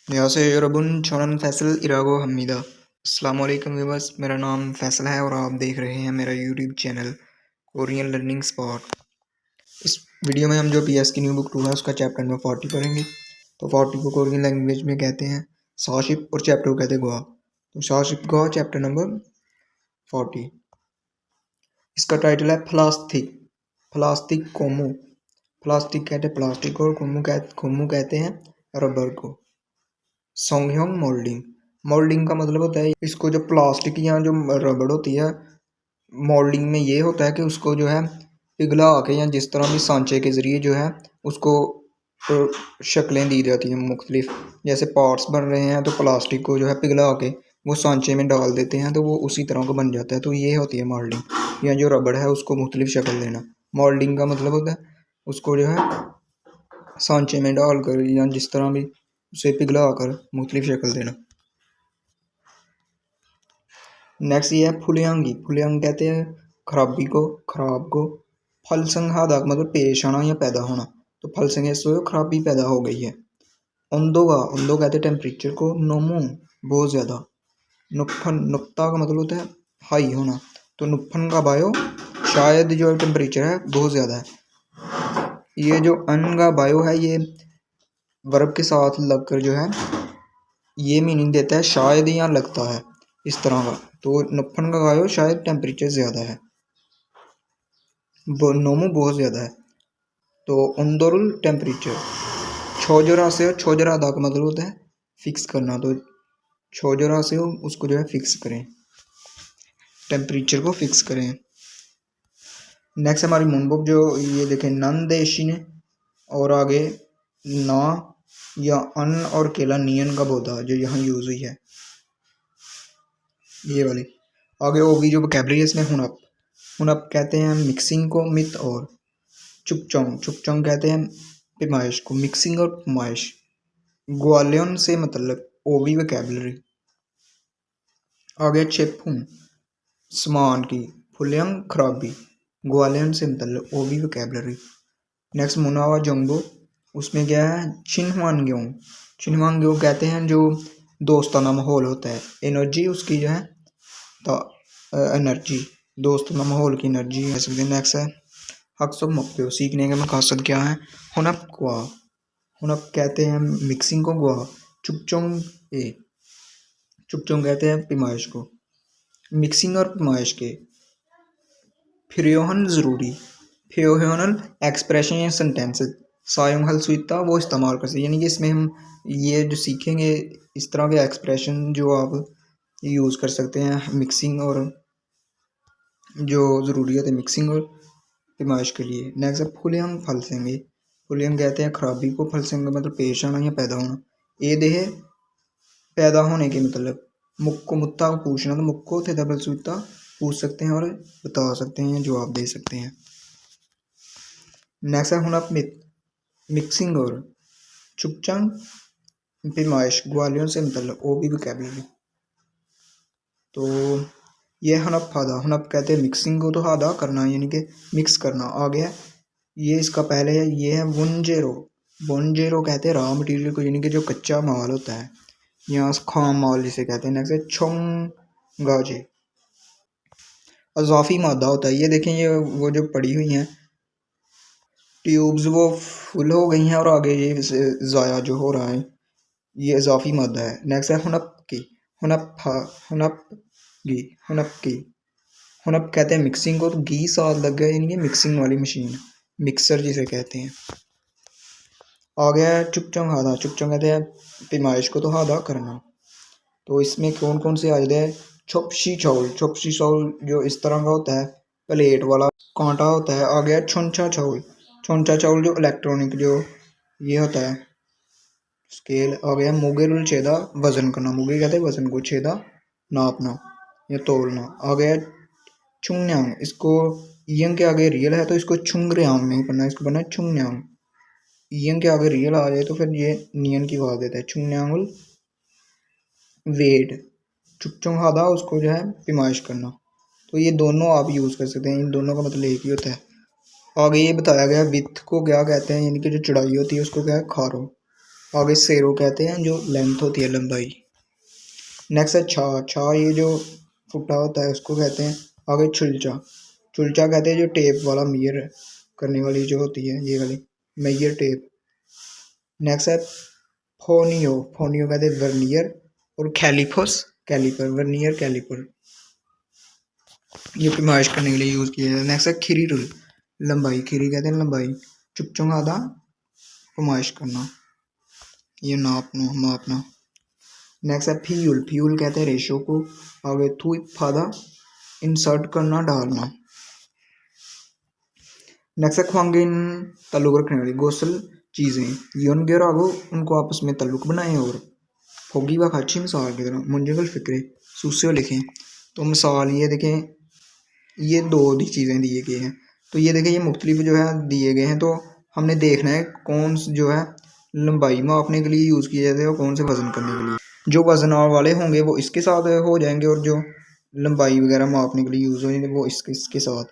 यासे रबुन छोनन फैसल इरागो हमीदा। अस्सलाम वालेकुम व्यूअर्स, मेरा नाम फैसल है और आप देख रहे हैं मेरा YouTube channel Korean learning spot. इस वीडियो में हम जो पीएस की न्यू बुक 2 है उसका चैप्टर नंबर 40 पढ़ेंगे। तो 40 को कोरियन लैंग्वेज में कहते हैं साशिप और चैप्टर को कहते हैं गोवा। तो साशिप गोवा चैप्टर नंबर 40। इसका टाइटल है प्लास्टिक। प्लास्टिक कोमो। प्लास्टिक कहते हैं प्लास्टिक और कोमो कहते हैं रबर को। सोंगह्योंग मोल्डिंग। मोल्डिंग का मतलब होता है इसको जो प्लास्टिक या जो रबड़ होती है मोल्डिंग में ये होता है कि उसको जो है पिघला के या जिस तरह भी सांचे के ज़रिए जो है उसको शक्लें दी जाती हैं मुख्तलिफ। जैसे पार्ट्स बन रहे हैं तो प्लास्टिक को जो है पिघला के वो सांचे में डाल देते हैं तो वो उसी तरह का बन जाता है। तो ये होती है मोल्डिंग, या जो रबड़ है उसको मुख्तलिफ शक्ल देना। मोल्डिंग का मतलब होता है उसको जो है सांचे में डाल कर या जिस तरह भी उसे पिघला कर मुख्तलिफ शक्ल देना। नेक्स्ट ये है फुलियांगी। फुलियांग कहते हैं खराबी को, खराब को। फलसंग हादाक मतलब पेश आना या पैदा होना। तो फलसंग इससे खराबी पैदा हो गई है। ओंदोगा, ओंदो कहते हैं टेम्परेचर को। नोमो बहुत ज़्यादा। नुक्फन, नुक्ता का मतलब होता है हाई होना। तो नुक्फन का बायो शायद जो टेम्परेचर है बहुत ज़्यादा है। ये जो अन का बायो है ये वर्ब के साथ लगकर जो है ये मीनिंग देता है शायद या लगता है इस तरह का। तो नुक्फन का बायो शायद टेम्परेचर ज़्यादा है, नोमो बहुत ज़्यादा है। तो उंदरुल टेम्परेचर। छोजरा से छोजरा दा का मतलब होता है फिक्स करना। तो छोजरा से उसको जो है फिक्स करें, टेम्परेचर को फिक्स करें। नेक्स्ट हमारी मुनबुक जो ये देखें नंदेशी ने और आगे ना या अन और केला नियन का बोधा जो यहाँ यूज़ हुई है ये वाली। आगे होगी जो वोकैबुलरी है इसमें हुनअप। हुनअप कहते हैं मिक्सिंग को, मित और चुपचोंग। चुपचोंग कहते हैं पैमाइश को, मिक्सिंग और पैमाइश। ग्वालियन से मतलब ओवी वोकैबुलरी। आगे चेपुन समान की, फुलियंग खराबी। ग्वालियन से मतलब ओवी वोकैबुलरी। नेक्स्ट मुनावा जोंगबो, उसमें क्या है छिनवानग्यों। छिनवानग्यों कहते हैं जो दोस्ताना माहौल होता है, एनर्जी उसकी जो है तो एनर्जी, दोस्ताना माहौल की एनर्जी है सकते। नेक्स्ट है हक्सो मक्यो, सीखने का मकसद क्या है। हुनप क्वा, हुनप कहते हैं मिक्सिंग को, ग्वा चुपचोंग ए, चुपचोंग कहते हैं पैमाइश को। मिक्सिंग और पैमाइश के फिरयोहन ज़रूरी, फिरयोहनल एक्सप्रेशन या सेंटेंसेस सायोंग हल सुइता वो इस्तेमाल कर सकते। यानी कि इसमें हम ये जो सीखेंगे इस तरह के एक्सप्रेशन जो आप यूज़ कर सकते हैं मिक्सिंग और जो ज़रूरी है मिक्सिंग और पैमाइश के लिए। नेक्स्ट है फुलियंग फलसेंगे। फुलियंग कहते हैं खराबी को, फलसेंगे मतलब पेश आना या पैदा होना। ए देह पैदा होने के मतलब। मुक्को मुत्ता को पूछना, तो मुक्को थे डबल सुइता पूछ सकते हैं और बता सकते हैं, जवाब दे सकते हैं। नेक्स्ट है हुनप मित, मिक्सिंग और चुपचंग पैमाइश, ग्वालियों से मतलब वो भी वोकैबुलरी। तो ये हनप हादा, हनप कहते हैं मिक्सिंग को, तो हादा करना यानी कि मिक्स करना। आ गया ये इसका पहले है, ये है वुनजेरो। वुनजेरो कहते हैं रॉ मटेरियल को, यानी कि जो कच्चा माल होता है, यहाँ खाम माल जिसे कहते हैं। नेक्स्ट है छोंगाजे, अजाफी मादा होता है। ये देखें ये वो जो पड़ी हुई हैं ट्यूब्स वो फुल हो गई हैं और आगे ये ज़ाया जो हो रहा है ये इजाफी मादा है। नेक्स्ट है हुनप की, हुनप हुनप गी, हुनप की। हुनप कहते हैं मिक्सिंग को, तो घी साथ लग गया यानी कि मिक्सिंग वाली मशीन, मिक्सर जिसे कहते हैं। आ गया है चुपचंग हादा, चुपचंग कहते हैं पैमाइश को, तो हादा करना। तो इसमें कौन कौन से आ जाते हैं। छोपशी चाउल, छोपशी चाउल जो इस तरह का होता है प्लेट वाला कांटा होता है। आ गया छोंचा चाउल, छोंचा चाउल जो इलेक्ट्रॉनिक जो ये होता है स्केल। आ गया मुगेरुल छेदा, वजन करना, मुगे कहते हैं वजन को, छेदा नापना या तोलना। आ गया छुंगन्यांग, इसको यंग के आगे रियल है तो इसको छुंगरियांग नहीं पढ़ना, इसको पढ़ना है छुंगन्यांग। यंग के आगे रियल आ जाए तो फिर ये नियन की आवाज देता है। छुंगन्यांगुल वेट, चुपचुंग हादा उसको जो है पैमाइश करना। तो ये दोनों आप यूज़ कर सकते हैं, इन दोनों का मतलब एक ही होता है। आगे ये बताया गया विथ को क्या कहते हैं, यानी कि जो चढ़ाई होती है उसको क्या है खारो। आगे सेरो कहते हैं जो लेंथ होती है, लंबाई। नेक्स्ट है छा। छा ये जो फुटा होता है उसको कहते हैं। आगे छुलचा। छुलचा कहते हैं जो टेप वाला मेयर करने वाली जो होती है, ये वाली मेयर टेप। नेक्स्ट है फोनियो। फोनियो कहते हैं वर्नियर। और कैलिपर्स, कैलिपर, वर्नियर कैलिपर, ये पैमाइश करने के लिए यूज़ किया जाता है। नेक्स्ट है खीरी रूल, लंबाई। खीरी कहते हैं लंबाई। चुपचुंग आधा पैमाइश करना, ये मापना। नेक्स्ट है फ्यूल। फ्यूल कहते हैं रेशो को। आगे थू फादा इंसर्ट करना, डालना। नेक्स्ट है ख्वांगिन, ताल्लुक रखने वाली। गोसल चीज़ें योनगे और आगो उनको आपस में ताल्लुक बनाएं। और फोगी व अच्छी मिसाल की तरह मुंजगल फिक्रे सूसे लिखें। तो मिसाल ये देखें, ये दो चीज़ें दिए गए हैं। तो ये देखें, ये मुख्तलिफ जो है दिए गए हैं। तो हमने देखना है कौन जो है लंबाई मापने के लिए यूज़ किए जाते हैं और कौन से वज़न करने के लिए। जो वज़न वाले होंगे वो इसके साथ हो जाएंगे और जो लंबाई वगैरह मापने के लिए यूज़ होंगे वो इसके साथ।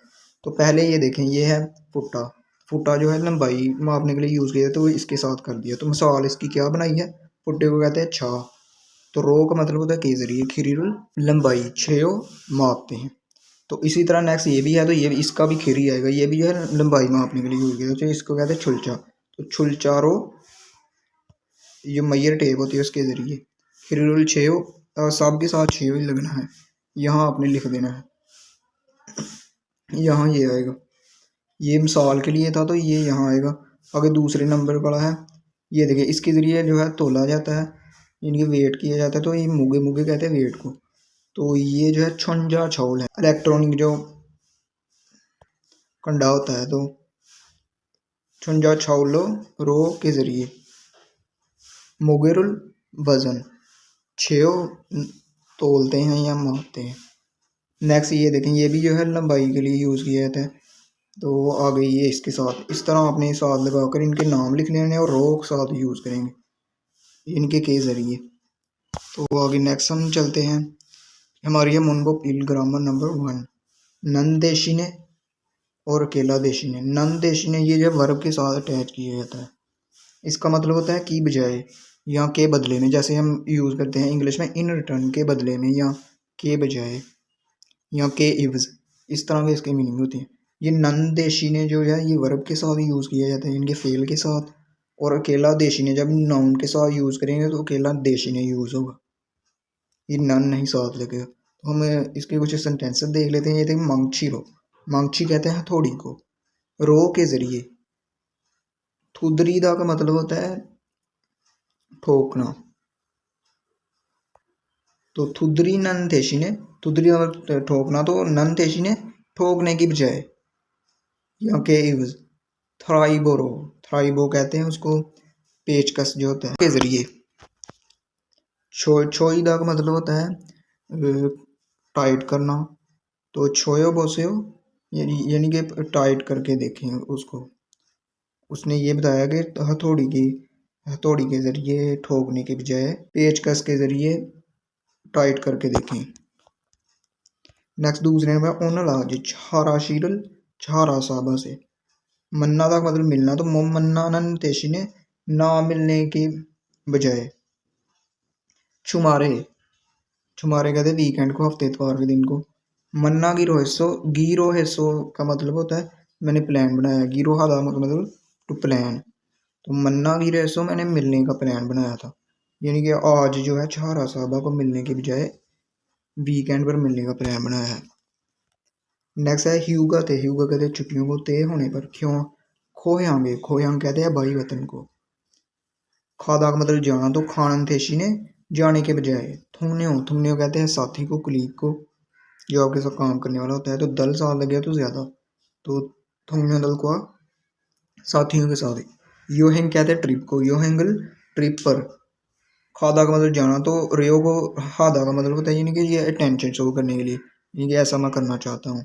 तो पहले ये देखें, ये है फुटा। फुटा जो है लंबाई मापने के लिए यूज़ किया तो इसके साथ कर दिया। तो मिसाल इसकी क्या बनाई है, फुटे को कहते हैं छा। तो रो का मतलब होता है के ज़रिए, खीरीरुल लंबाई, छेओ मापते हैं। तो इसी तरह नेक्स्ट ये भी है, तो ये इसका भी खीरी आएगा। ये भी जो है लंबाई मापने के लिए यूज़ किया, तो इसको कहते हैं छुलचा। तो छुलचा रो ये मैयर टेप होती है उसके ज़रिए। खीरीरुल छेओ, सब के साथ छेओ ही लगना है। यहाँ आपने लिख देना है, यहाँ ये आएगा। ये मिसाल के लिए था तो ये यहाँ आएगा। आगे दूसरे नंबर वाला है, ये देखिए, इसके ज़रिए जो है तोला जाता है, इनकी वेट किया जाता है। तो ये मुगे मुगे कहते हैं वेट को। तो ये जो है छुंजा छौल है, इलेक्ट्रॉनिक जो कंडा होता है। तो छुंजा छौलो रो के ज़रिए, मुगेरुल वज़न, छेओ तोलते हैं या मापते हैं। नेक्स्ट ये देखें, ये भी जो है लंबाई के लिए यूज़ किया जाता है। तो आ गई ये इसके साथ। इस तरह आपने साथ लगाकर इनके नाम लिख लेने और रो के साथ यूज़ करेंगे इनके के ज़रिए। तो आगे नेक्स्ट हम चलते हैं, हमारी है मुनबो पील ग्रामर नंबर 1। नंदेशी ने और अकेला देशी ने। नंदेशी ने ये जो वर्ब के साथ अटैच किया जाता है। इसका मतलब होता है की बजाय या के बदले में। जैसे हम यूज़ करते हैं इंग्लिश में इन रिटर्न, के बदले में या के बजाय या के इवज, इस तरह के इसके मीनिंग होती है। ये नंदेशी ने जो है ये वर्ब के साथ यूज़ किया जाता है, इनके फेल के साथ। और अकेला देशी ने जब नाउन के साथ यूज़ करेंगे तो अकेला देशी ने यूज़ होगा, ये नन नहीं साथ लगेगा। तो हम इसके कुछ सेंटेंसेस देख लेते हैं। ये देखिए, मंगछी रो। मंगछी कहते हैं हथौड़ी को। रो के ज़रिए। थुदरी दा का मतलब होता है ठोकना। तो थुदरी नन थेशी ने, थुदरी मतलब ठोकना, तो नन थेशी ने ठोकने की बजाय या के इवज। थ्राइबो रो। थ्राइबो कहते हैं उसको पेचकस जो होता है के ज़रिए। छोई दा का मतलब होता है टाइट करना। तो छोयो बोसेयो यानी कि टाइट करके देखें उसको। उसने ये बताया कि हथौड़ी के ज़रिए ठोकने के बजाय पेचकस के ज़रिए टाइट करके देखें। नेक्स्ट दूसरे नंबर ओनला जी छारा शीरल छारा साबा से। मन्ना का मतलब मिलना। तो मन्ना नन तेशी ने ना मिलने के बजाय। छुमारे। छुमारे कहते हैं वीकेंड को, हफ्ते इतवार के दिन को। मन्ना गिरो हिस्सो का मतलब होता है मैंने प्लान बनाया। गिरो हादा मतलब टू प्लान। तो मन्ना गिरो हिस्सो मैंने मिलने का प्लान बनाया था, यानी कि आज जो है छारा साहबा को मिलने के बजाय वीकेंड पर मिलने का प्लान बनाया है। नेक्स्ट है ह्यूगा थे। ह्यूगा कहते हैं छुट्टियों को, तय होने पर क्यों खोयांगे। खोयांग कहते हैं भाई वतन को। खादा का मतलब जाना। तो खानन थेशी ने जाने के बजाय। थुमन्यो कहते हैं साथी को, कुलीग को, जो आपके साथ काम करने वाला होता है। तो दल साथ लग गया तो ज़्यादा। तो थुमन्यो दल को साथियों के साथ। योहेंग कहते हैं ट्रिप को। योहेंगल ट्रिप पर। खादा का मतलब जाना। तो रेयो को हादा का मतलब होता है यानी कि ये अटेंशन शो करने के लिए, यानी कि ऐसा मैं करना चाहता हूँ।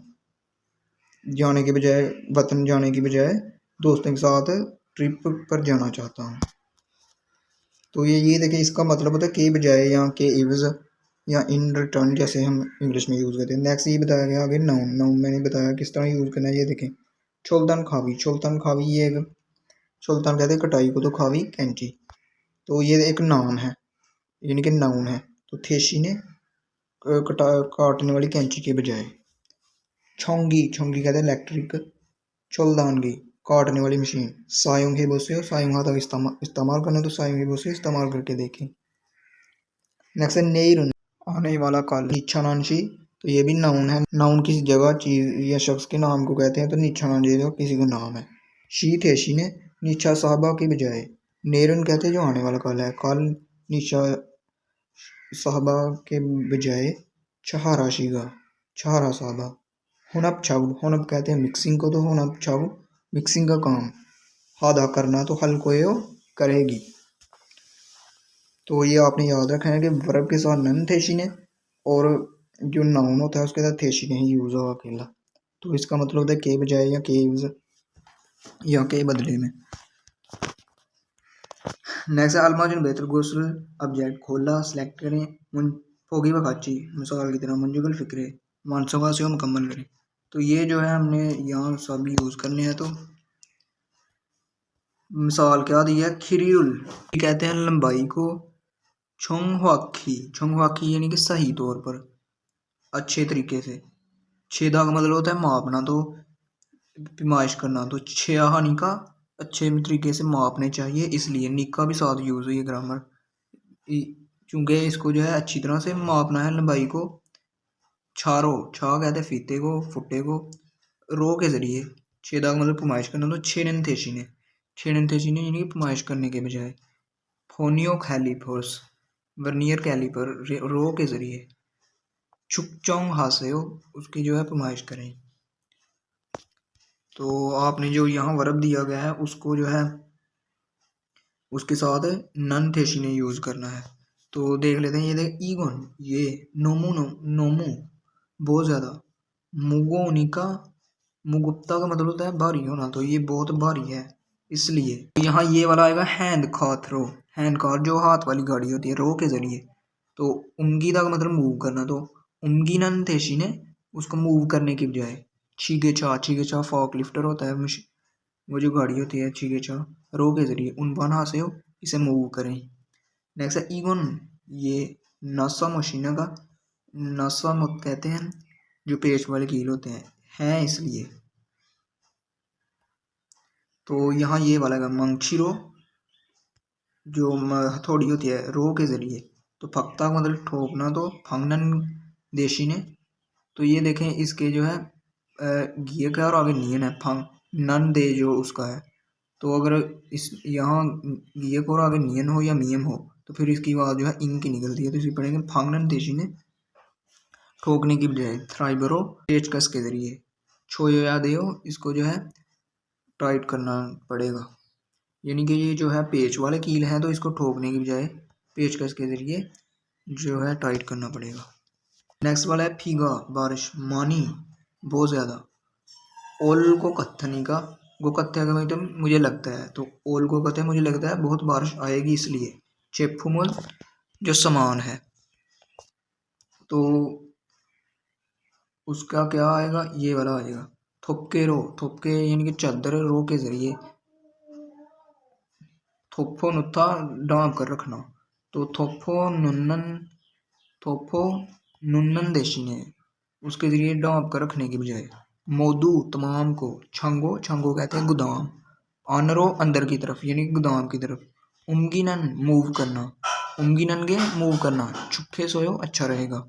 जाने के बजाय, वतन जाने के बजाय दोस्तों के साथ ट्रिप पर जाना चाहता हूँ। तो ये देखिए, इसका मतलब होता है के बजाय या के इवज या इन रिटर्न, जैसे हम इंग्लिश में यूज़ करते हैं। नेक्स्ट ये बताया गया आगे नाउन। नाउन मैंने बताया किस तरह यूज़ करना है। ये देखें, चोलतन खावी। चोलतन खावी ये चोलतन कहते हैं कटाई को, तो खावी कैंची। तो ये एक नाम है, यानी कि नाउन है। तो थेशी ने काटने वाली कैंची के बजाय। छोंगी, छोंगी कहते हैं इलेक्ट्रिक। चोलदानगी, काटने वाली मशीन। सायुंग है बोसे, सायुंग हाथ इस्तेमाल करना, तो सायुंग है बोसे इस्तेमाल करके देखें। नेक्स्ट है नेरुन, आने वाला कल। नीचानांशी, तो ये भी नाउन है। नाउन किसी जगह, चीज या शख्स के नाम को कहते हैं, तो नीचानांशी तो किसी का नाम है। शी थेशी ने नीचा साहबा के बजाय। नेरुन कहते हैं जो आने वाला कल है। कल नीचा साहबा के बजाय छहारा शीगा, छहारा साहबा। हुनब छाऊ, हुनब कहते हैं मिक्सिंग को, तो हुनब छाऊ मिक्सिंग का काम। हादा करना, तो हल को यो करेगी। तो ये आपने याद रखना है कि वर्ब के साथ नन थेशी ने, और जो नाउन होता है उसके साथ थेशी ने ही यूज होगा अकेला। तो इसका मतलब होता है के बजाय या के यूज या के बदले में। नेक्स्ट है अलमाजुन बेहतर गुस्ल ऑब्जेक्ट खोला, सेलेक्ट करें। फोगी व खाची, मिसाल की तरह मंजुगल फिक्रे मानसों से मुकम्मल करें। तो ये जो है हमने यहाँ सब यूज करने हैं। तो मिसाल क्या दी है, खिरीउल कहते हैं लंबाई को। छोंगहुआखी, छोंगहुआखी यानी कि सही तौर पर, अच्छे तरीके से। छेदा का मतलब होता है मापना, तो पैमाइश करना। तो छेहानी का अच्छे तरीके से मापने चाहिए, इसलिए निका भी साथ यूज हुई है ग्रामर, चूंकि इसको जो है अच्छी तरह से मापना है लंबाई को। छारो, छा कहते हैं फीते को, फुट्टे को। रो के जरिए, छेदा का मतलब पैमाइश करना, तो छेनन थेशी ने, छेनन थेशी ने यानी कि पैमाइश करने के बजाय। फोनियो कैलिपर्स, वर्नियर कैलिपर, रो के जरिए। छुकचोंग हासेओ, उसकी जो है पैमाइश करें। तो आपने जो यहाँ वर्ब दिया गया है उसको जो है उसके साथ नन थेशी ने यूज करना है। तो देख लेते हैं, ये देख ईगोन, ये नोमू, नोमू बहुत ज्यादा। मुगोनिका, मुगुप्ता का मतलब होता है भारी होना, तो ये बहुत भारी है इसलिए। यहाँ ये वाला आएगा हैंड कार रो, हैंड कार जो हाथ वाली गाड़ी होती है, रो के जरिए। तो उंगीदा का मतलब मूव करना, तो उंगीनन थेशी ने उसको मूव करने की बजाय। छीगेचा, छीगेचा फॉक लिफ्टर होता है, वो जो गाड़ी होती है छीगेचा, रो के जरिए उन बना से हो इसे मूव करें। नेक्स्ट है ईगोन, ये नासा मशीना का, नासा मत कहते हैं जो पेच वाले कील होते हैं इसलिए। तो यहाँ ये वाला है मंगछिरो, जो हथौड़ी होती है, रो के जरिए। तो फक्ता का मतलब ठोकना, तो फंगनन देशी ने। तो ये देखें इसके जो है घिए का और आगे नियन है, फंग नन दे जो उसका है। तो अगर इस यहाँ घिए को और आगे नियन हो या मियम हो, तो फिर इसकी आवाज़ जो है इंग की निकलती है। तो इसी पढ़ेंगे फांगनन देशी ने ठोकने की बजाय। थ्राइबरो, पेचकस के जरिए। छोयो या देओ, इसको जो है टाइट करना पड़ेगा, यानी कि ये जो है पेच वाले कील हैं, तो इसको ठोकने की बजाय पेचकस के जरिए जो है टाइट करना पड़ेगा। नेक्स्ट वाला है फीगा, बारिश, मानी बहुत ज़्यादा। ओल को कत्थनी का, गो कत्थे का मतलब मुझे लगता है, तो ओल को कहते हैं मुझे लगता है बहुत बारिश आएगी इसलिए। चेफुमल जो समान है, तो उसका क्या आएगा, ये वाला आएगा। थोपके रो, थोपके यानी कि चादर, रो के जरिए। थोपो नुत्था डांप कर रखना, तो थोपो नुन्नन, थोपो नुन्नन देशी ने उसके जरिए डांप कर रखने की बजाय। मोदू तमाम को, छंगो, छंगो कहते हैं गोदाम। आनरो अंदर की तरफ यानी गोदाम की तरफ। उमगिनन मूव करना, उमगिनन के मूव करना। छुपके सोयो अच्छा रहेगा।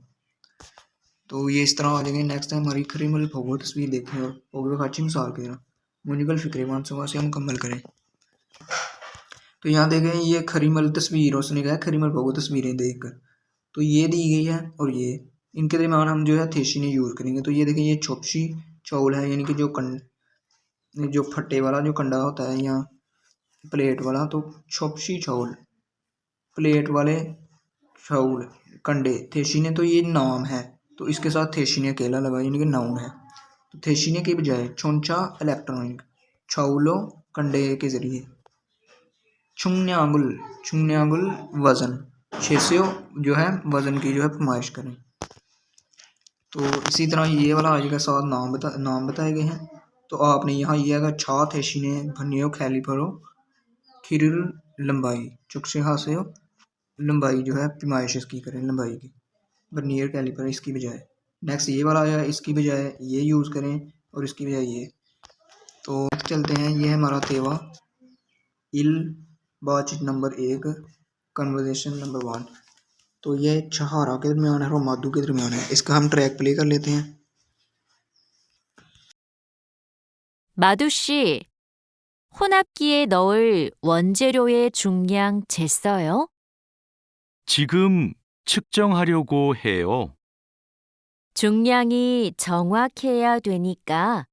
तो ये इस तरह आ जाएंगे। नेक्स्ट है हमारी खरीमल फोगो तस्वीर देखें और फोगो खाची मिसाल के तरह मुनिकल फिक्रे मानसों से हम मुकम्मल करें। तो यहाँ देखें ये खरीमल तस्वीर, उसने कहा खरीमल फोगो तस्वीरें देखकर। तो ये दी गई है और ये इनके दरमियान हम जो है थेशी ने यूज करेंगे। तो ये देखें ये छोपशी चावल है, यानी कि जो फट्टे वाला जो कंडा होता है या प्लेट वाला, तो छोपशी चावल प्लेट वाले चावल कंडे। थेशी ने, तो ये नाम है, तो इसके साथ थेशी ने अकेला लगा यानी कि नाउन है। तो थेशी ने के बजाय छोंचा इलेक्ट्रॉनिक, छाउलो कंडे के जरिए। छुंगन्यांगुल, छुंगन्यांगुल वजन, शेषो जो है वजन की जो है पैमाइश करें। तो इसी तरह ये वाला आज का साथ नाम बताए गए हैं। तो आपने यहाँ ये अगर छा थेशी ने भनियो खैली परो खिर लंबाई चुक से हाथ हो लंबाई जो है पैमाइश इसकी करें लंबाई की वर्नियर कैलिपर इसकी बजाय। नेक्स्ट ये वाला आया इसकी बजाय ये यूज़ करें और इसकी बजाय ये। तो चलते हैं ये हमारा तेवा इल बातचीत नंबर 1 कन्वर्सेशन नंबर 1। तो ये छहारा के दरमियान है और मादू के दरमियान है। इसका हम ट्रैक प्ले कर लेते हैं। 마두 씨, 혼합기에 넣을 원재료의 중량 쟀어요? 지금 측정하려고 해요. 중량이 정확해야 되니까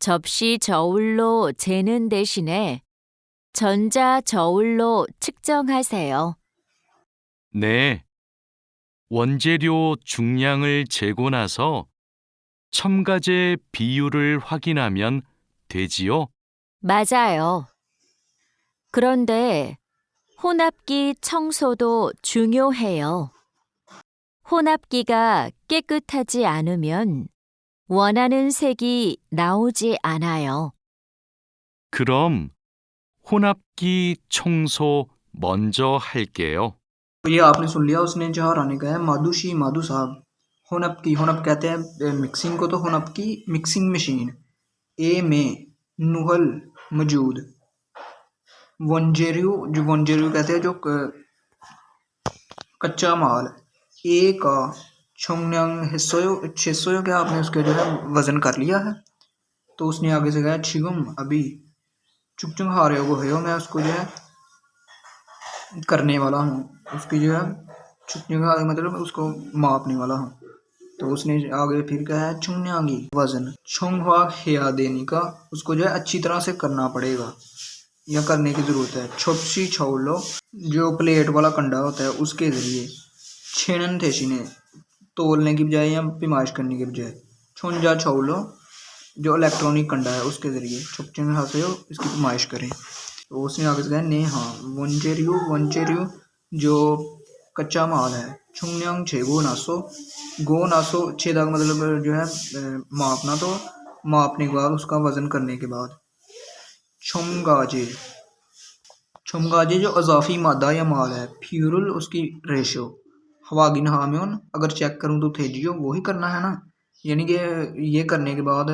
접시 저울로 재는 대신에 전자 저울로 측정하세요. 네. 원재료 중량을 재고 나서 첨가제 비율을 확인하면 되지요? 맞아요. 그런데 혼합기 청소도 중요해요. 혼합기가 깨끗하지 않으면 원하는 색이 나오지 않아요. 그럼 혼합기 청소 먼저 할게요. तो ये आपने सुन लिया उसने जहाँ आने का है मादूशी मादू साहब। हुनअप की हुनअप कहते हैं मिक्सिंग को। तो हुनअप की मिक्सिंग मशीन ए में नुहल मौजूद वंजेरियो जो वंजेरियो कहते हैं जो कच्चा माल ए का छोंगन्यांग हिस्सों क्या आपने उसके जो है वजन कर लिया है। तो उसने आगे से कहा छिगुम अभी चुकचुंग हारे हो गए हो मैं उसको जो है करने वाला हूँ उसकी जो है चुकचुंग हारे मतलब उसको मापने वाला हूँ। तो उसने आगे फिर कहा है छुंगन्यांगी वजन छुंगवा हिया देने का उसको जो है अच्छी तरह से करना पड़ेगा या करने की ज़रूरत है। छोपसी छौलो जो प्लेट वाला कंडा होता है उसके ज़रिए छेनन थे ने तोलने की बजाय या पैमाइश करने के बजाय छुंजा छौलो जो इलेक्ट्रॉनिक कंडा है उसके ज़रिए छुपचिंग हाथ से इसकी पैमाइश करें। तो उसने आगे से कहा ने हाँ वंचेरियो जो कच्चा माल है छुंगन्यांग छे गो नासो छे दाग मतलब जो है मापना। तो मापने के बाद उसका वज़न करने के बाद छुमगाजे जो अजाफी मादा या माल है फ्यूरल उसकी रेशो हवागिन हाम्योन अगर चेक करूँ तो थेजियो वही करना है ना। यानी कि ये करने के बाद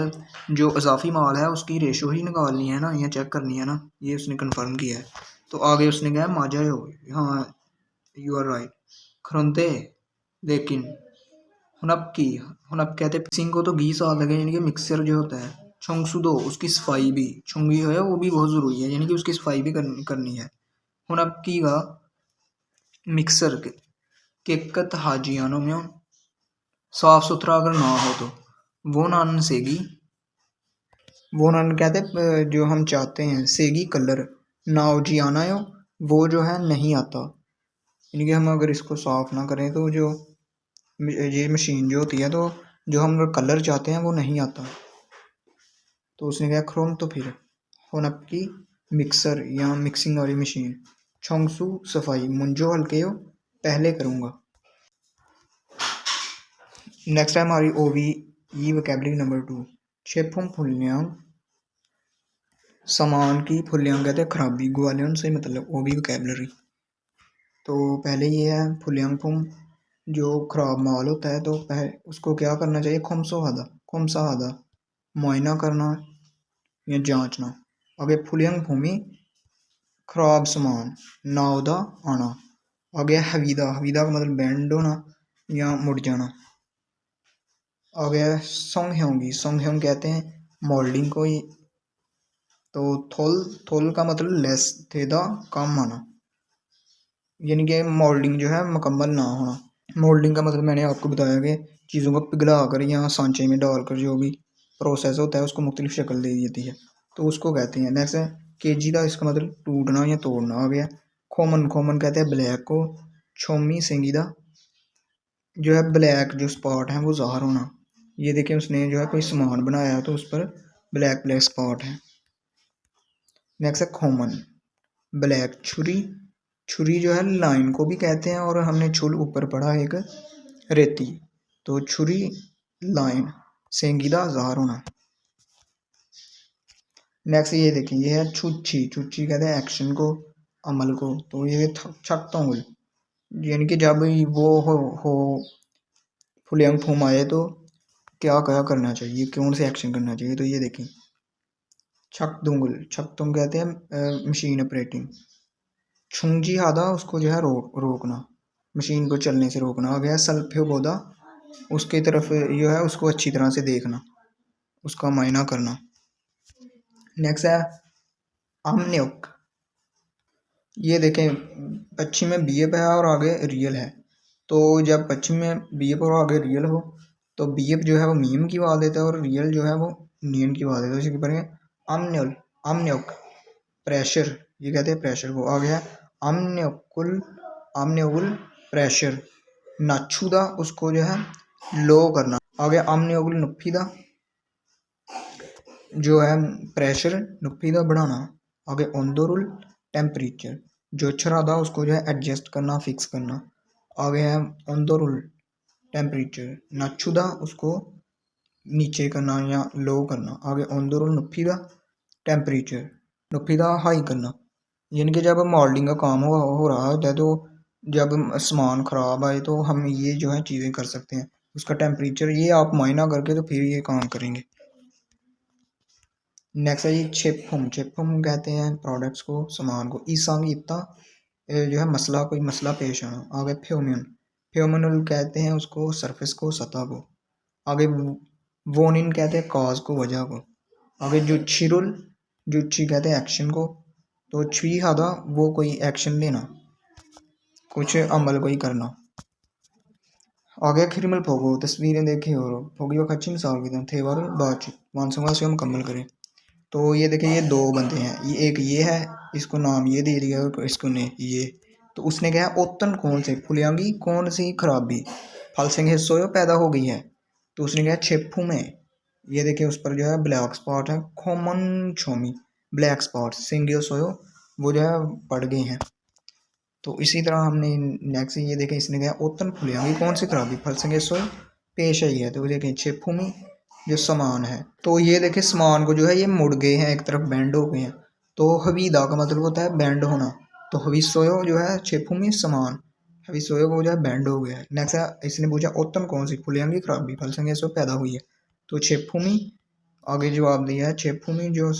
जो अजाफी माल है उसकी रेशो ही निकालनी है ना या चेक करनी है ना। ये उसने कंफर्म किया है। तो आगे उसने कहा माजा हो हाँ यू आर राइट खरंते लेकिन हुनअप कहते पिसिंग को तो 20 साल लगे। यानी कि मिक्सर जो होता है छोंगसुदो उसकी सफाई भी छुंगी है वो भी बहुत ज़रूरी है यानी कि उसकी सफाई भी करनी है। हुनअप का मिक्सर के कत हाजियानों में साफ सुथरा अगर ना हो तो वो नान सेगी वो नान कहते जो हम चाहते हैं सेगी कलर नाव जी आना हो वो जो है नहीं आता। यानी कि हम अगर इसको साफ़ ना करें तो जो ये मशीन जो होती है तो जो हम कलर चाहते हैं वो नहीं आता। तो उसने कहा क्रोम तो फिर हुनअप की मिक्सर या मिक्सिंग वाली मशीन छोंगसू सफाई मुंजो हल्के हो पहले करूँगा। नेक्स्ट है हमारी ओवी ई वोकैबुलरी नंबर 2 छेपुम फुल्यांग सामान की फुल्यांग कहते हैं खराबी ग्वालियन से मतलब ओवी वोकैबुलरी। तो पहले ये है फुल्यांग फुम जो ख़राब माल होता है तो उसको क्या करना चाहिए खोमसा हादा मुआयना करना या जांचना। आगे फुल्यांग भूमि ख़राब सामान नावदा आना। आगे हवीदा का मतलब बैंड होना या मुड़ जाना। आगे सोंग कहते हैं मोल्डिंग को। तो थोल का मतलब लेस थेदा कम आना यानी कि मोल्डिंग जो है मुकम्मल ना होना। मोल्डिंग का मतलब मैंने आपको बताया कि चीज़ों को पिघला कर या सांचे में डालकर जो भी प्रोसेस होता है उसको मुख्तलिफ शक्ल दे देती है तो उसको कहते हैं। नेक्स्ट है केजी का इसका मतलब टूटना या तोड़ना। आ गया खोमन कहते हैं ब्लैक को। छोमी सेंगीदा जो है ब्लैक जो स्पॉट है वो ज़ाहिर होना। ये देखिए उसने जो है कोई सामान बनाया है तो उस पर ब्लैक स्पॉट है। नेक्स्ट है खोमन ब्लैक छुरी जो है लाइन को भी कहते हैं और हमने छुल ऊपर पढ़ा एक रेती। तो छुरी लाइन सेंगीदा ज़ाहिर होना। नेक्स्ट ये देखिए ये है छुच्छी कहते हैं एक्शन को। अमल को, तो ये छक्तोंगुल, यानी कि जब वो हो फुलियांग फॉर्म आए तो क्या क्या करना चाहिए, कौन से एक्शन करना चाहिए। तो ये देखें छक्तोंगुल, छक्तोंग कहते हैं मशीन ऑपरेटिंग। छुंगजी हादा, उसको जो है रोकना, मशीन को चलने से रोकना। आ गया सल्फ्यो बोदा, उसकी तरफ जो है उसको अच्छी तरह से देखना, उसका मायना करना। नेक्स्ट है आमन्योक, ये देखें पश्चिम में बी एफ है और आगे रियल है। तो जब पश्चिम में बी एफ और आगे रियल हो तो बी एफ जो है वो मीम की आवाज़ देता है और रियल जो है वो नियन की आवाज़ देता है। इसी पढ़ेंगे आमन्योल, आमन्योक प्रेशर, ये कहते हैं प्रेशर को। आ गया आमन्योकुल, आमन्योकुल प्रेशर। नाछूदा, उसको जो है लो करना। आ गया आमन्योकुल नुफीदा, जो है प्रेशर नुफीदा बढ़ाना। आगे ओंदोरुल टेम्परेचर, जो छरादा उसको जो है एडजस्ट करना, फिक्स करना। आगे है ओंदोरुल टेम्परेचर, नाछूदा उसको नीचे करना या लो करना। आगे ओंदोरुल नुफीदा टेम्परेचर, नुफीदा हाई करना। यानी कि जब मॉडलिंग का काम हो रहा होता है तो जब सामान ख़राब आए तो हम ये जो है चीज़ें कर सकते हैं। उसका टेम्परेचर ये आप मायना करके तो फिर ये काम करेंगे। नेक्स्ट है ये छेपफुम, छेपफुम कहते हैं प्रोडक्ट्स को, सामान को। ईसांग इतना जो है मसला, कोई मसला पेश आना। आगे फ्योमियन, फ्योमिनल कहते हैं उसको सरफेस को, सतह को। आगे वोनिन कहते हैं काज को, वजह को। आगे जुच्छिरुल, जुच्छी कहते हैं एक्शन को। तो छी हादा, वो कोई एक्शन लेना, कुछ अमल कोई करना। आगे खिरमल फोगो, तस्वीरें देखी और फोगी व खच्ची मिसाल की तरह थे वार बातचीत मानसूंगा से मुकम्मल करें। तो ये देखिए ये दो बंदे हैं, ये एक ये है, इसको नाम ये दे दिया और इसको ने ये। तो उसने कहा ओतन कौन से फुलियांगी, कौन सी खराबी फल सिंह सोयो पैदा हो गई है। तो उसने कहा छेपू में, ये देखिए उस पर जो है ब्लैक स्पॉट है, कॉमन छोमी ब्लैक स्पॉट सिंगियो सोयो, वो जो है पड़ गए हैं। तो इसी तरह हमने नेक्स्ट ये देखें, इसने कहा ओतन फुलियांगी कौन सी खराबी फल सिंह सोयो पेश आई है। तो देखें छेपू में जो सामान है, तो ये देखे सामान को जो है ये मुड़ गए हैं, एक तरफ बेंड हो गए हैं। तो हवीदा का मतलब होता है बेंड होना। तो हवी सोयो जो है छेपू में सामान, हवी सोयो को जो है बेंड हो गया है। नेक्स्ट है इसने पूछा ओतन कौन सी फुलियांगी खराबी फल संगे सो पैदा हुई है। तो छेपू में आगे जवाब दिया है छेपू में जो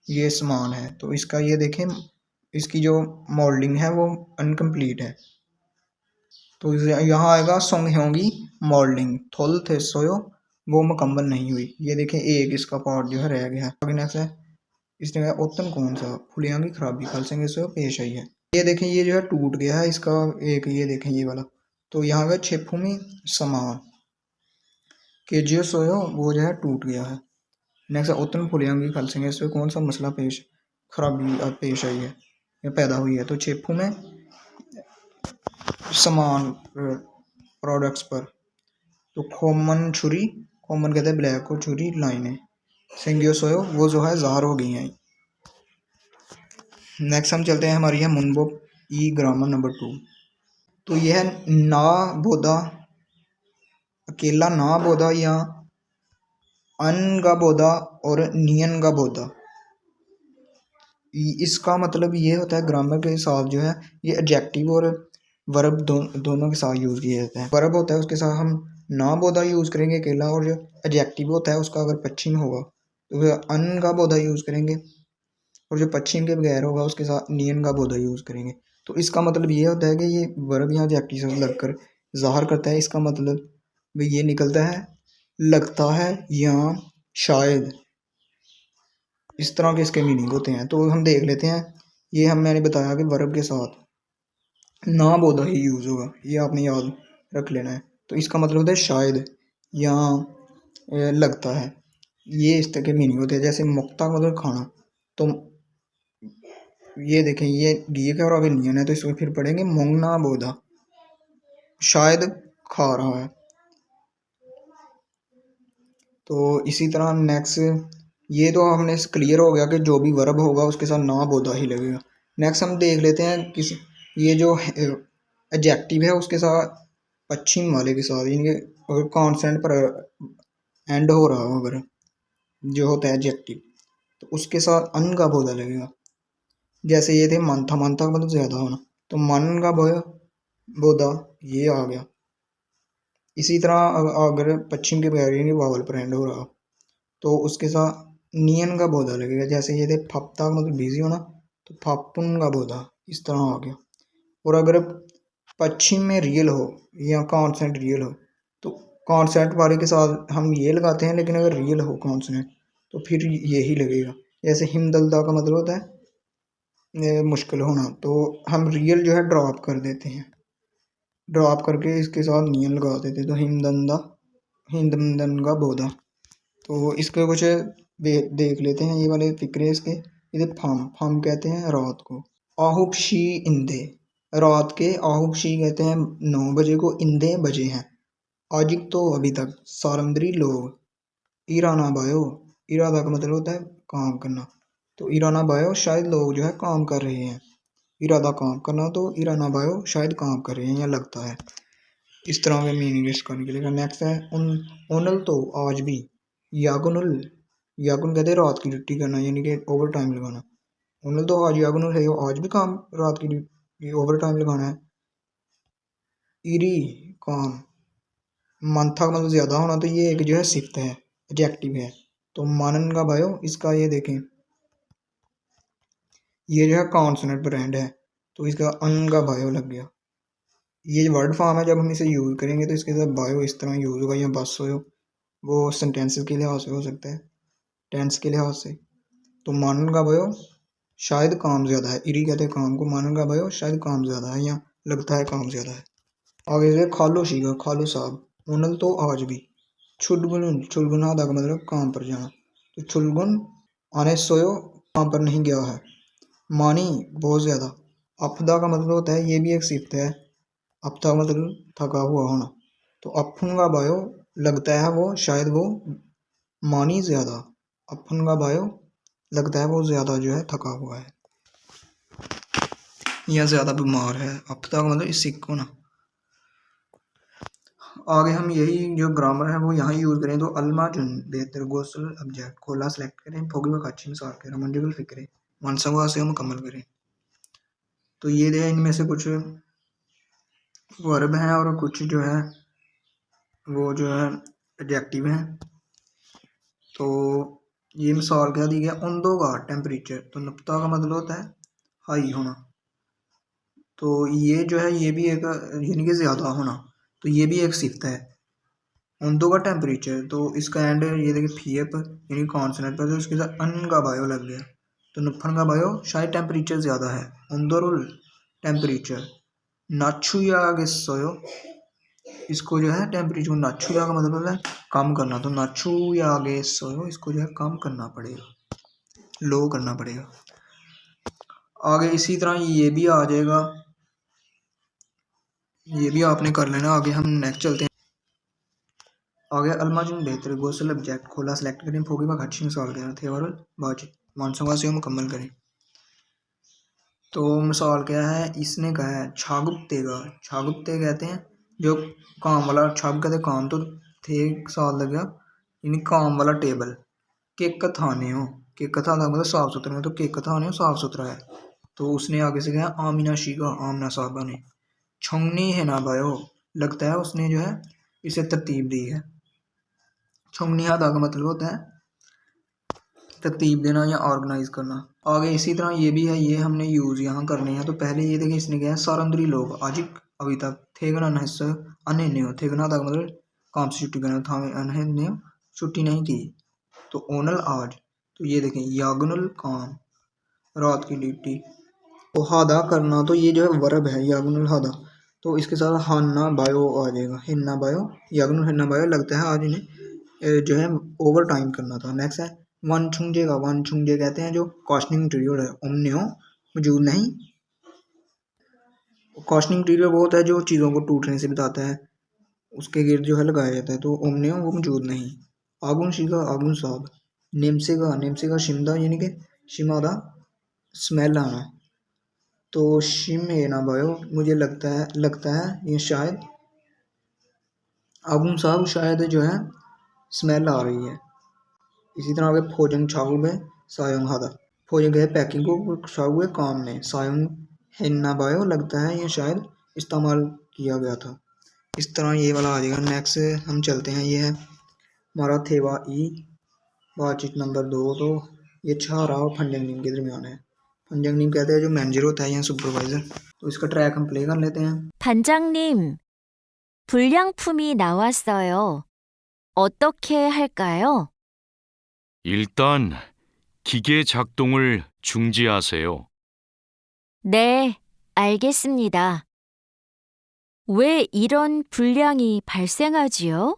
ये सामान है। तो इसका ये देखें, इसकी जो मॉडलिंग है वो अनकम्प्लीट है। तो यहाँ आएगा सोंगह्योंगी मॉडलिंग थोल थे सोयो, वो मुकम्मल नहीं हुई। ये देखें एक इसका पार्ट जो है रह गया है। आगे नेक्स्ट है इसने कहा ओतन कौन सा फुलियांगी खराबी फल संगे सोयो पेश आई है। ये देखें ये जो है टूट गया है इसका एक, ये देखें ये वाला। तो यहाँ का छेपू में सामान के जो सोयो वो जो है टूट गया है। नेक्स्ट है ओतन फुलियांगी फल संगे सोयो कौन सा मसला खराबी पेश आई है या पैदा हुई है। तो छेपू में सामान प्रोडक्ट्स पर। तो कॉमन छुरी, कॉमन कहते हैं ब्लैक को, छुरी लाइनें सिंगियो सोयो वो जो है ज़ाहर हो गई हैं। नेक्स्ट हम चलते हैं हमारी है मुनबो ई ग्रामर नंबर 2। तो यह है ना बोधा, अकेला ना बोधा या अन का बोधा और नियन का बोधा। इसका मतलब ये होता है ग्रामर के साथ जो है ये एडजेक्टिव और वर्ब दोनों के साथ यूज़ किया जाता है। वर्ब होता है उसके साथ हम ना बोधा यूज़ करेंगे अकेला, और जो एडजेक्टिव होता है उसका अगर पश्चिम होगा तो फिर अन का बोधा यूज़ करेंगे, और जो पश्चिम के बगैर होगा उसके साथ नियन का बोधा यूज़ करेंगे। तो इसका मतलब ये होता है कि ये वर्ब यहाँ एडजेक्टिव से लगकर ज़ाहिर करता है। इसका मतलब भी ये निकलता है लगता है या शायद, इस तरह के इसके मीनिंग होते हैं। तो हम देख लेते हैं, ये मैंने बताया कि वर्ब के साथ ना बोधा ही यूज़ होगा, ये आपने याद रख लेना है। तो इसका मतलब होता है शायद या लगता है, ये इस तरह के मीनिंग होते हैं। जैसे मुक्ता का मतलब खाना, तो ये देखें ये गीक है और आगे नियन है, तो इसको फिर पढ़ेंगे मोंगना बोधा, शायद खा रहा है। तो इसी तरह नेक्स्ट ये तो हमने क्लियर हो गया कि जो भी वर्ब होगा उसके साथ ना बोधा ही लगेगा। नेक्स्ट हम देख लेते हैं किस ये जो एडजेक्टिव है उसके साथ पश्चिम वाले के साथ, यानी अगर कॉन्सेंट पर एंड हो रहा हो, अगर जो होता है एडजेक्टिव तो उसके साथ अन का बोधा लगेगा। जैसे ये थे मन था का मतलब ज़्यादा होना, तो मन का बोधा ये आ गया। इसी तरह अगर पश्चिम के बगैर यानी वावल पर एंड हो रहा तो उसके साथ नियन का बोधा लगेगा। जैसे ये थे फप्ता का मतलब बिजी होना, तो फापुन का बोधा इस तरह आ गया। और अगर पश्चिम में रियल हो या कॉन्सेंट रियल हो तो कॉन्सेंट वाले के साथ हम ये लगाते हैं, लेकिन अगर रियल हो कॉन्सेंट तो फिर यही लगेगा। जैसे हिमदलदा का मतलब होता है मुश्किल होना, तो हम रियल जो है ड्रॉप कर देते हैं, ड्रॉप करके इसके साथ नियन लगा देते हैं, तो हिमदंदन का बोधा। तो इसके कुछ देख लेते हैं ये वाले फिक्रे इसके। इधर फम कहते हैं रात को। आहुपशी इंदे, रात के आहुपशी कहते हैं 9 बजे को, इंदे बजे हैं। आजिक तो अभी तक, सारंद्री लोग। ईराना बायो, इरादा का मतलब होता है काम करना, तो ईराना बायो शायद लोग जो है काम कर रहे हैं। इरादा काम करना, तो ईराना बायो शायद काम कर रहे हैं या लगता है। इस तरह का मीनिंग इसका निकलेगा। नेक्स्ट है ओनल तो आज भी। यागुनुल, यागुन कहते हैं रात की ड्यूटी करना यानी कि ओवर टाइम लगाना। ओनल तो आज यागुनुल है, आज भी काम रात की ड्यूटी ओवर टाइम लगाना है। इरी काम, मंथा का मतलब ज़्यादा होना, तो ये एक जो है सिफ्त है, एडजेक्टिव है। तो मानन का बायो, इसका ये देखें, ये जो है कॉन्सोनेंट पर एंड है, तो इसका अन का बायो लग गया। ये वर्ड फॉर्म है, जब हम इसे यूज़ करेंगे तो इसके साथ बायो इस तरह यूज़ होगा, या बस हो वो सेंटेंसेस के लिहाज से हो सकता है, टेंस के लिहाज से। तो मानन का बायो शायद काम ज़्यादा है, इरी कहते हैं काम को, मानन का बायो शायद काम ज़्यादा है या लगता है काम ज़्यादा है। आगे से खालो शीगा, खालो साहब। ओनल तो आज भी। छुलगुन, छुलगुन आधा का मतलब काम पर जाना, तो छुलगुन आने सोयो काम पर नहीं गया है। मानी बहुत ज़्यादा। अफदा का मतलब होता है, ये भी एक सिफ्त है, अफदा का मतलब थका हुआ होना, तो अफुन का बायो लगता है वो शायद वो मानी ज़्यादा, अफुन का बायो लगता है वो ज़्यादा जो है थका हुआ है या ज़्यादा बीमार है। अफदा का मतलब सिक होना। आगे हम यही जो ग्रामर है वो यहाँ यूज़ करें, तो अल्मा जुन बेहतर गोसल ऑब्जेक्ट खोला सेलेक्ट करें, फोगी व अच्छी मिसाल के रोमांटिकल फिक्रे मनसवा से हम मुकम्मल करें। तो ये दे इनमें से कुछ वर्ब हैं और कुछ जो है वो जो है एडजेक्टिव हैं। तो ये मिसाल क्या दी गया, उन्दो का टेम्परेचर, तो नफ्ता का मतलब होता है हाई होना, तो ये जो है ये भी एक यानी कि ज़्यादा होना, तो ये भी एक सिफ्त है। उन्दो का टेम्परेचर, तो इसका एंड ये देखिए फीएप यानी कॉन्सोनेंट पर, तो उसके साथ अन का बायो लग गया, तो नुफन का बायो शायद टेम्परेचर ज़्यादा है। उन्दोरुल टेम्परेचर। नाचू या आगे सोयो, इसको जो है टेम्परेचर नाचू या का मतलब है कम करना, तो नाचू या आगे सोयो इसको जो है कम करना पड़ेगा, लो करना पड़ेगा। आगे इसी तरह ये भी आ जाएगा, ये भी आपने कर लेना। आगे हम नेक्स्ट चलते हैं। आगे अलमाजुन बेहतर गोसल ऑब्जेक्ट खोला सेलेक्ट करें, फोगी बाग अच्छी मिसाल के थे और बातचीत मानसों से मुकम्मल करें। तो मिसाल क्या है, इसने कहा है छागुप्तेगा, छागुप्ते कहते हैं जो काम वाला, छाग कहते काम, तो थे साल लगा यानी काम वाला टेबल। के कथाने हो, के कथा था मतलब साफ सुथरा है, तो के कथाने हो साफ सुथरा है, तो उसने आगे से कहा आमिना शीगा, आमना साहबा ने। छंगनी है ना बायो, लगता है उसने जो है इसे तरतीब दी है। छंगनी हादा का मतलब होता है तरतीब देना या ऑर्गेनाइज करना। आगे इसी तरह ये भी है, ये हमने यूज़ यहाँ करने हैं। तो पहले ये देखिए इसने क्या है, सारंद्री लोग आजिक अभी तक थेगना नहस अने ने हो, थेगना था मतलब काम से छुट्टी करना था, अनहे ने छुट्टी नहीं की, तो ओनल आज। तो ये देखें यागुनल काम, रात की ड्यूटी। तो हादा करना, तो ये जो है वर्ब है यागुनल हादा, तो इसके साथ हान्ना बायो आ जाएगा, हिन्ना बायो, यागुनल हिन्ना बायो लगता है आज इन्हें जो है ओवर टाइम करना था। नेक्स्ट है वन छुंजे का, वन छुंजे कहते हैं जो कॉस्टिंग मटीरियल है, ओमनियो मौजूद नहीं। कॉस्टिंग मटीरियल वो होता है जो चीज़ों को टूटने से बताता है, उसके गिर्द जो है लगाया जाता है, तो ओमनियो वो मौजूद नहीं। आगुन शीगा, आगुन साहब। नेमसे का शिमदा यानी कि शिमादा स्मेल आना, तो शिम है ना बायो मुझे लगता है ये शायद आगुन साहब शायद जो है स्मेल आ रही है। इसी तरह आगे भोजन छागुब है सायोंग हादा, हो गए पैकिंग को शाहुए काम में सायुन हिन्ना बायो लगता है ये शायद इस्तेमाल किया गया था। इस तरह ये वाला आ जाएगा। नेक्स्ट हम चलते हैं, ये है हमारा थेवा ई बातचीत नंबर 2। तो ये छारा और फंजंग नीम के दरमियान है। फंजंग नीम कहते हैं जो मैनेजर होता है या सुपरवाइजर। तो इसका ट्रैक हम प्ले कर लेते हैं। 반장님, 불량품이 나왔어요. 어떻게 할까요? 일단 기계 작동을 중지하세요. 네, 알겠습니다. 왜 이런 불량이 발생하지요?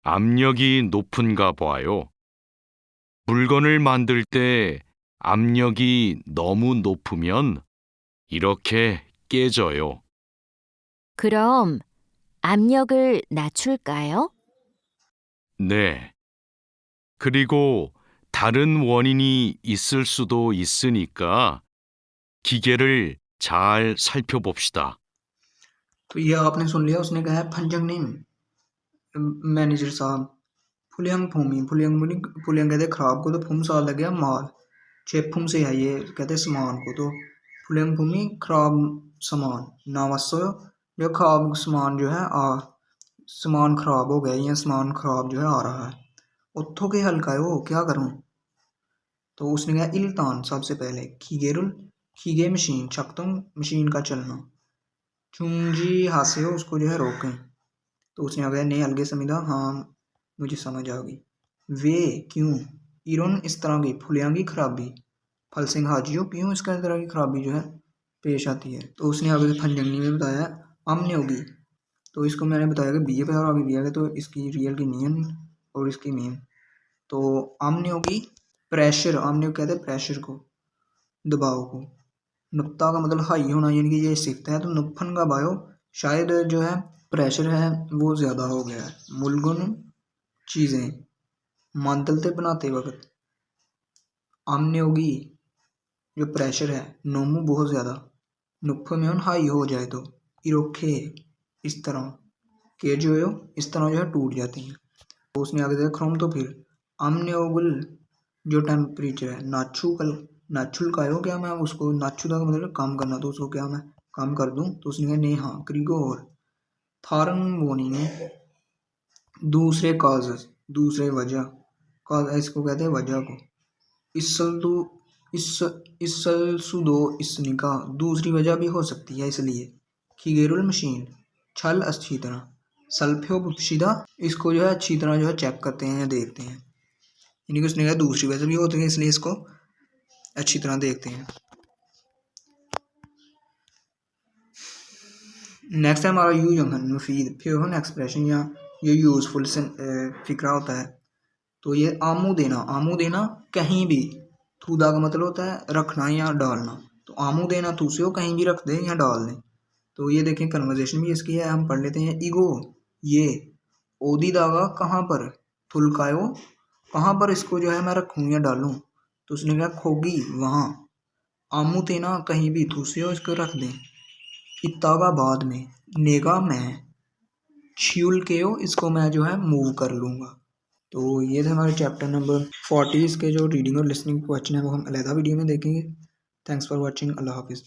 압력이 높은가 봐요. 물건을 만들 때 압력이 너무 높으면 이렇게 깨져요. 그럼 압력을 낮출까요? 네. 그리고 다른 원인이 있을 수도 있으니까 기계를 잘 살펴봅시다. तो ये आपने सुन लिया, उसने कहा है फंजंग नीम मैनेजर साहब फुलियंग फूमी फुलियंग कहते खराब को, तो फूम साल लग गया माल चेफुम से है ये कहते सामान को। तो फुलियंग फूमी खराब सामान नावसो जो खराब सामान जो है सामान खराब हो गया या सामान खराब जो है आ रहा है। उत्थों के हल्का है वो क्या करूं? तो उसने कहा इल्तान सबसे पहले खीगेरुल खीगे मशीन चकतुम मशीन का चलना चुंजी हासे हो उसको जो है रोकें। तो उसने आ गया नहीं अलगे समीदा हाँ मुझे समझ आ गई। वे क्यों इरोन इस तरह की फुलियां की खराबी फल सिंह हाजियो क्यों इस तरह की खराबी जो है पेश आती है। तो उसने आगे फंजंगनी में बताया आमने होगी। तो इसको मैंने बताया कि बी ए पे और आगे दिया गया, तो इसकी रियल की नियन और इसकी मीन। तो आमने होगी प्रेशर, आमने कहते हैं प्रेशर को दबाव को। नुक्ता का मतलब हाई होना यानी कि ये सिफ्त है। तो नुफन का बायो शायद जो है प्रेशर है वो ज़्यादा हो गया है। मुलगुन चीज़ें मानतलते बनाते वक्त आमने होगी जो प्रेशर है नोमू बहुत ज़्यादा नुक्फ में उन हाई हो जाए तो इरोखे इस तरह के जो है इस तरह जो है टूट जाती हैं। तो उसने आगे देखा क्रोम तो फिर आमने ओगुल जो टेम्परेचर है नाचुल का हो क्या मैं उसको नाचू का मतलब काम करना, तो उसको क्या मैं काम कर दूं। तो उसने कहा नहीं हाँ क्रीगो और थारंग बोनी ने दूसरे काज दूसरे वजह काज इसको कहते हैं वजह को इसल सुदो इसनिका दूसरी वजह भी हो सकती है इसलिए खीगेरुल मशीन छल अच्छी तरह सल्फ्यो बुशिदा इसको जो है अच्छी तरह जो है चेक करते हैं या देखते हैं। यानी कि उसने कहा दूसरी वजह भी होती है इसलिए इसको अच्छी तरह देखते हैं। नेक्स्ट है हमारा यू जंगन मुफीद फ्यूहन एक्सप्रेशन या ये यूजफुल फिक्रा होता है। तो ये आमू देना कहीं भी थूदा का मतलब होता है रखना या डालना। तो आमू देना थूसे हो कहीं भी रख दें या डाल दें। तो ये देखें कन्वर्जेशन भी इसकी है, हम पढ़ लेते हैं। ईगो ये ओदी दागा कहाँ पर थुलकायो कहाँ पर इसको जो है मैं रखूँ या डालूँ। तो उसने कहा खोगी वहाँ आमू तेना कहीं भी थूसे हो इसको रख दें। इत्तागा बाद में नेगा मैं छिउल के हो इसको मैं जो है मूव कर लूँगा। तो ये थे हमारे चैप्टर नंबर 40। इसके जो रीडिंग और लिसनिंग क्वेश्चन है वो हम अलहदा वीडियो में देखेंगे। Thanks for watching. अल्लाह हाफिज़।